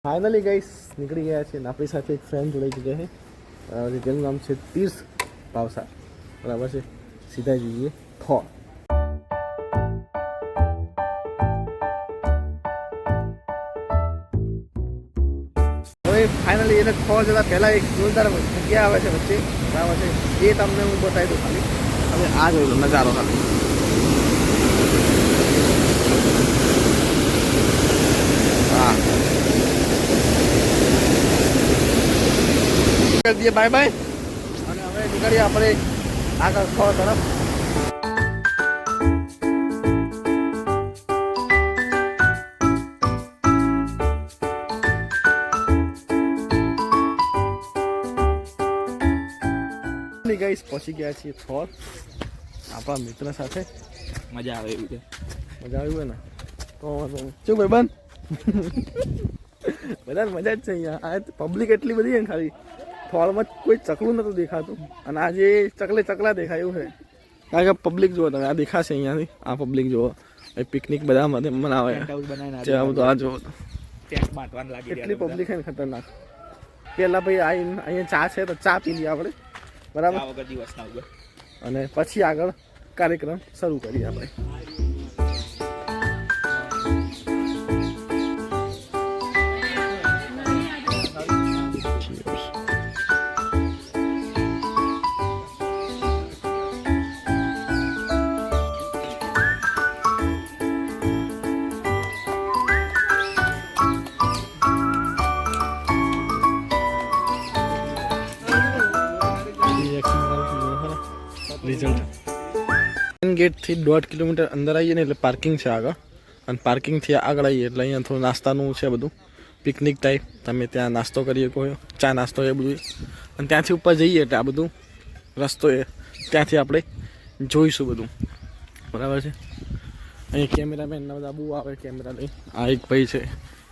Finally guys નીકળી ગયા છે. આપણી સાથે એક ફ્રેન્ડ જોડાઈ ગયા છે, જેનું નામ છે તીર્થ પાવસા. બરાબર છે, સીધા જઈએ થોર. હવે ફાઇનલી એને થોર જતા પહેલાં એક જોરદાર જગ્યા આવે છે વચ્ચે, બરાબર છે, એ તમને હું બતાવી દઉં ખાલી. હવે આ જોઈ લો નજારો ખાલી. હા, દઈએ બાય બાય અને હવે નીકળીએ આપણે આગળ થોર તરફ. ગાઈસ પહોંચી ગયા છીએ થોર આપણા મિત્ર સાથે. મજા આવે એવું છે. મજા આવી હોય ને તો શું ભાઈ બંધ બધાને મજા જ છે અહીંયા. આ પબ્લિક એટલી બધી છે ને, ખાલી થોરમાં કોઈ ચકલું નહોતું દેખાતું અને આજે ચકલા દેખાય એવું છે. કારણ કે પબ્લિક જુઓ તમે, આ દેખાશે અહીંયાથી. આ પબ્લિક જુઓ, પિકનિક બધા મનાવે છે. આ બધું આ જુઓ, એટલી પબ્લિક છે ને ખતરનાક. પેલા ભાઈ અહીંયા ચા છે તો ચા પી લઈએ આપણે, બરાબર, અને પછી આગળ કાર્યક્રમ શરૂ કરીએ આપણે. ગેટથી 1.5 કિલોમીટર અંદર આવીએ ને એટલે પાર્કિંગ છે આગળ, અને પાર્કિંગથી આગળ આવીએ એટલે અહીંયા થોડું નાસ્તાનું છે બધું, પિકનિક ટાઈપ. તમે ત્યાં નાસ્તો કરી શકો, ચા નાસ્તો એ બધું. અને ત્યાંથી ઉપર જઈએ એટલે આ બધું રસ્તો એ ત્યાંથી આપણે જોઈશું બધું, બરાબર છે. અહીંયા કેમેરામેન બધા બહુ આવે કેમેરા લઈ. આ એક ભાઈ છે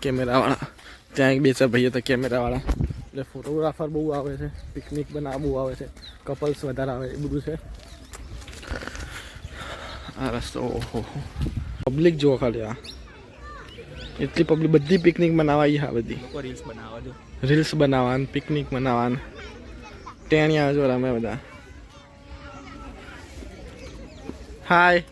કેમેરાવાળા, ત્યાં એક 2-4 ભાઈ હતા કેમેરાવાળા. એટલે ફોટોગ્રાફર બહુ આવે છે, પિકનિક બનાવવા બહુ આવે છે, કપલ્સ વધારે આવે એ બધું છે. આ રસ્તો, ઓહો પબ્લિક જુઓ ખાલી. આ એટલી પબ્લિક, બધી પિકનિક બનાવવા હા, બધી રીલ્સ બનાવવા, પિકનિક બનાવવા, ટેણિયા જો રમે બધા. હાય,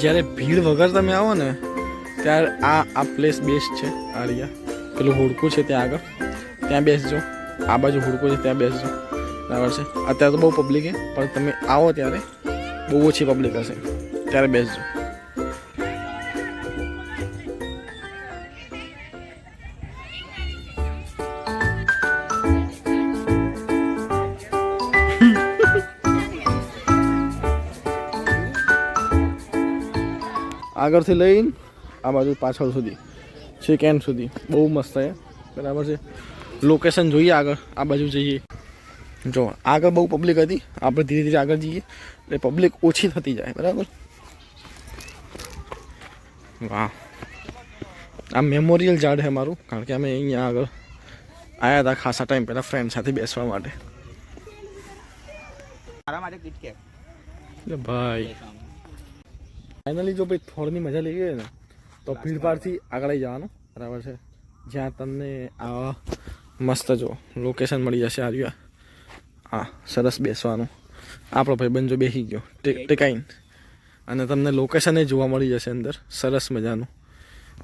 જ્યારે ભીડ વગર તમે આવો ને ત્યારે આ પ્લેસ બેસ્ટ છે. આ રહ્યા પેલું હુડકું છે ત્યાં આગળ, ત્યાં બેસજો. આ બાજુ હુડકું છે ત્યાં બેસજો, બરાબર છે. અત્યારે તો બહુ પબ્લિક છે, પણ તમે આવો ત્યારે બહુ ઓછી પબ્લિક હશે, ત્યારે બેસજો. આગળથી લઈને આ બાજુ પાછળ સુધી છેક એન્ડ સુધી બહુ મસ્ત છે, બરાબર છે. લોકેશન જોઈએ આગળ, આ બાજુ જઈએ. જો આગળ બહુ પબ્લિક હતી, આપણે ધીરે ધીરે આગળ જઈએ એટલે પબ્લિક ઓછી થતી જાય, બરાબર. વાહ, આ મેમોરિયલ ઝાડ છે મારું, કારણ કે અમે અહીંયા આગળ આવ્યા હતા ખાસા ટાઈમ પહેલાં ફ્રેન્ડ સાથે બેસવા માટે. ભાઈ ફાઇનલી જો ભાઈ થોરની મજા લઈ ગઈ ને તો ભીડભાડથી આગળ આવી જવાનું, બરાબર છે. જ્યાં તમને આ મસ્ત જો લોકેશન મળી જશે. આવ્યા હા, સરસ બેસવાનું. આપણો ભાઈ બંજો બેસી ગયો ટેકાઈને, અને તમને લોકેશન જોવા મળી જશે અંદર સરસ મજાનું,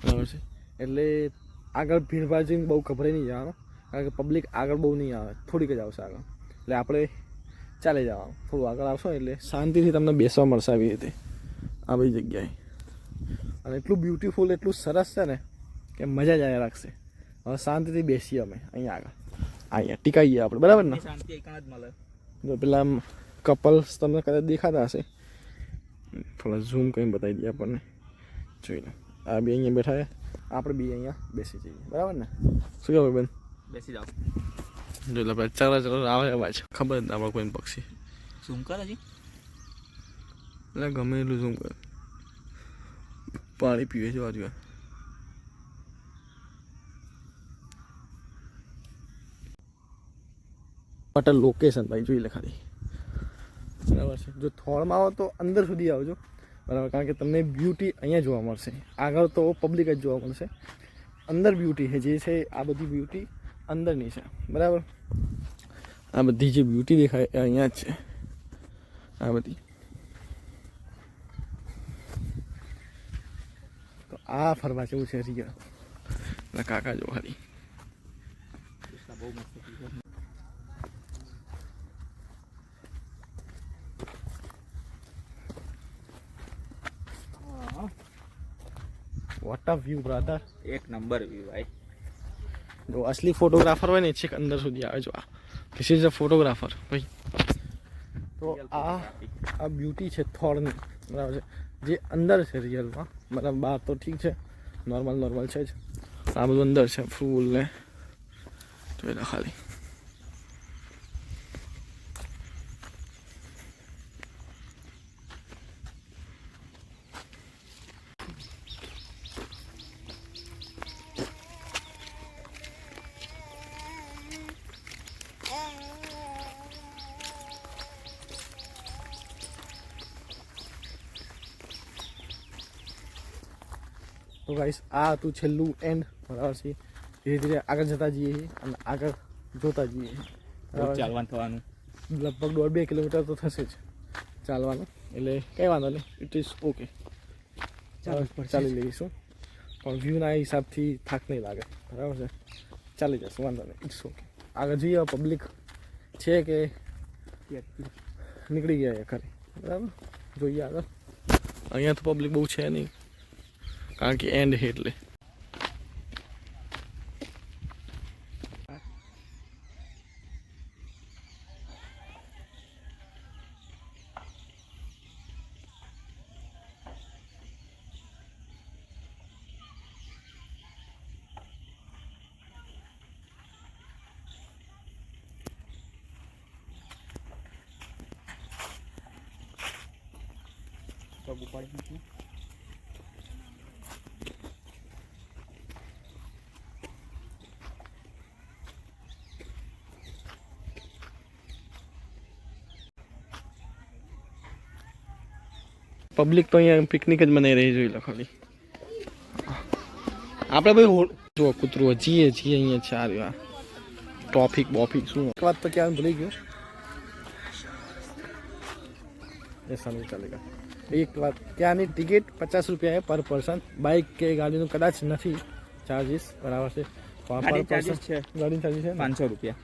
બરાબર છે. એટલે આગળ ભીડભાડ જઈને બહુ ગભરાઈ નહીં જવાનું, કારણ કે પબ્લિક આગળ બહુ નહીં આવે, થોડીક જ આવશે આગળ. એટલે આપણે ચાલી જવાનું, થોડું આગળ આવશો એટલે શાંતિથી તમને બેસવા મળશે આવી રીતે આ બધી જગ્યાએ. અને એટલું બ્યુટીફુલ, એટલું સરસ છે ને કે મજા જ આવ્યા રાખશે. હવે શાંતિથી બેસીએ અમે અહીંયા આગળ. અહીંયા ટીકાઈએ આપણે, બરાબર ને? શાંતિ એકણ જ મળે. જો પેલા કપલ્સ તમને કદાચ દેખાતા હશે, થોડા ઝૂમ કરીને બતાવી દઈએ આપણને. જોઈ લો, આ બી અહીંયા બેઠા છે, આપણે બી અહીંયા બેસી જઈએ, બરાબર ને? શું કહેવાય બેન? બેસી જાઓ. જોઈ લો ભાઈ, ચર આવે અવાજ, ખબર જ ના પડે કોઈને પક્ષી. ઝૂમ કર હજી. એટલે ગમે એટલું ઝૂમ કરે. પાણી પીવે છે બાજુ. હોટલ લોકેશન ભાઈ જોઈ લે ખાલી, બરાબર છે? જો થોડમાં આવો તો અંદર સુધી આવજો, બરાબર? કારણ કે તમને બ્યુટી અહીંયા જોવા મળશે. આગળ તો પબ્લિક જ જોવા મળશે, અંદર બ્યુટી છે જે છે આ બધી બ્યુટી અંદરની છે, બરાબર? આ બધી જે બ્યુટી દેખાય એ અહીંયા જ છે, આ બધી. તો આ ફરવા જેવું છે રિયલ. એટલે કાકા જો ખાલી બહુ મસ્ત. વોટ અ વ્યૂ બ્રધર, એક નંબર વ્યૂ ભાઈ. જો અસલી ફોટોગ્રાફર હોય ને છેક અંદર સુધી આવે. જો આ ધીસ ઇઝ અ ફોટોગ્રાફર ભાઈ. તો આ બ્યુટી છે થોડની, બરાબર છે? જે અંદર છે રિયલમાં, મતલબ બહાર તો ઠીક છે, નોર્મલ છે જ. આ બધું અંદર છે ફૂલ ને જોઈ લો ખાલી. તો ગાઈસ આ હતું છેલ્લું એન્ડ, બરાબર છે? ધીરે ધીરે આગળ જતા જઈએ છીએ અને આગળ જોતા જઈએ છીએ. ચાલવાનું થવાનું લગભગ 1.5-2 કિલોમીટર તો થશે જ ચાલવાનું, એટલે કંઈ વાંધો નહીં, ઇટ ઇઝ ઓકે. ચાલી લઈશું, પણ વ્યૂના હિસાબથી થાક નહીં લાગે, બરાબર છે? ચાલી જશે, વાંધો નહીં, ઇટ્સ ઓકે. આગળ જઈએ, પબ્લિક છે કે નીકળી ગયા ખરી, બરાબર? જોઈએ આગળ. અહીંયા તો પબ્લિક બહુ છે નહીં, કારણ કે એન્ડ છે એટલે. પગ ઉપાડી મૂકી. પબ્લિક તો અહીંયા પિકનિક જ બનાવી રહી, જોઈ લો ખાલી. આપણે ભાઈ જો કૂતરું જીએ અહીંયા છે. આ ટ્રોફિક બોફિક શું એક વાત તો ક્યાં ભૂલી ગયો. ऐसा नहीं चलेगा. एक बात, ત્યાંની ટિકિટ 50 રૂપિયા પર પર્સન. બાઇક કે ગાડીનું કદાચ નથી ચાર્જીસ, બરાબર છે? ગાડી ચાર્જીસ છે, ગાડી ચાર્જીસ છે 500 રૂપિયા.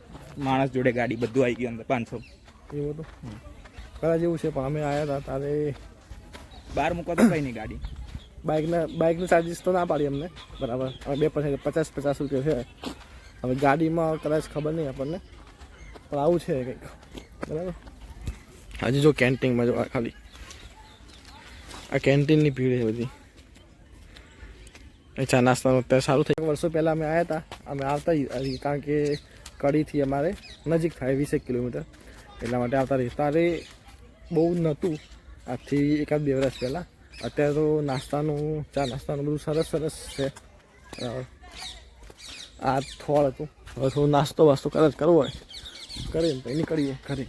માણસ જોડે ગાડી બધું આવી ગયું અંદર 500. એવું તો કદાચ એવું છે, પણ અમે આવ્યા હતા તારે બહાર મૂકો તો કઈ નહીં ગાડી. બાઇકનું ચાર્જીસ તો ના પાડી અમને, બરાબર? હવે 50 રૂપિયા છે. હવે ગાડીમાં કદાચ ખબર નહીં આપણને, પણ આવું છે કંઈક, બરાબર? હજી જો કેન્ટીનમાં જો ખાલી આ કેન્ટીનની ભીડ છે બધી. ચા નાસ્તાનું અત્યારે સારું થઈ. વર્ષો પહેલાં અમે આવ્યા હતા, અમે આવતા કારણ કે કડીથી અમારે નજીક થાય 20 કિલોમીટર, એટલા માટે આવતા રહી. તારે બહુ નહોતું આજથી 1-2 વર્ષ પહેલાં. અત્યારે તો નાસ્તાનું, ચા નાસ્તાનું બધું સરસ છે, બરાબર? આ થોડ હતું, હવે થોડું નાસ્તો વાસ્તો કદાચ કરવો હોય કરીને પછી નીકળીએ ઘરે.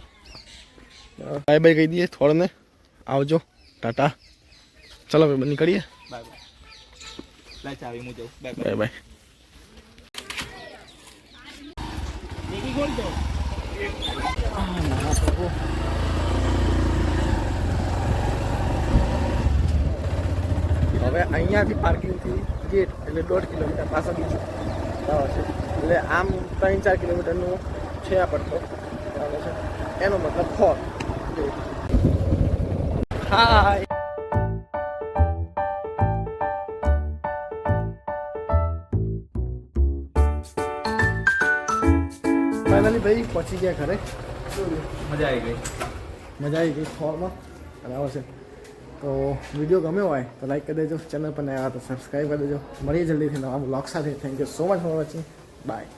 બાય બાય કહી દઈએ થોડને, આવજો, ટાટા, ચલો ભાઈ નીકળીએ. Bye bye. ચાવી હું જાઉં. Bye bye. હવે અહીંયાથી પાર્કિંગથી ગેટ એટલે 1.5 કિલોમીટર પાછળ બીજું, બરાબર છે? એટલે આમ 3-4 કિલોમીટરનું છે આ પડતો, બરાબર છે? એનો મતલબ ફોર. હાય. ફાઇનલી ભાઈ પહોંચી ગયા ઘરે. મજા આવી ગઈ. મજા આવી ગઈ થોરમાં. બરાબર છે. તો વિડીયો ગમ્યો હોય તો લાઈક કરી દેજો. ચેનલ પર નયા તો સબસ્ક્રાઈબ કરી દેજો. મળીએ જલ્દીથી નવા બ્લોગ સાથે. Thank you so much for watching. By.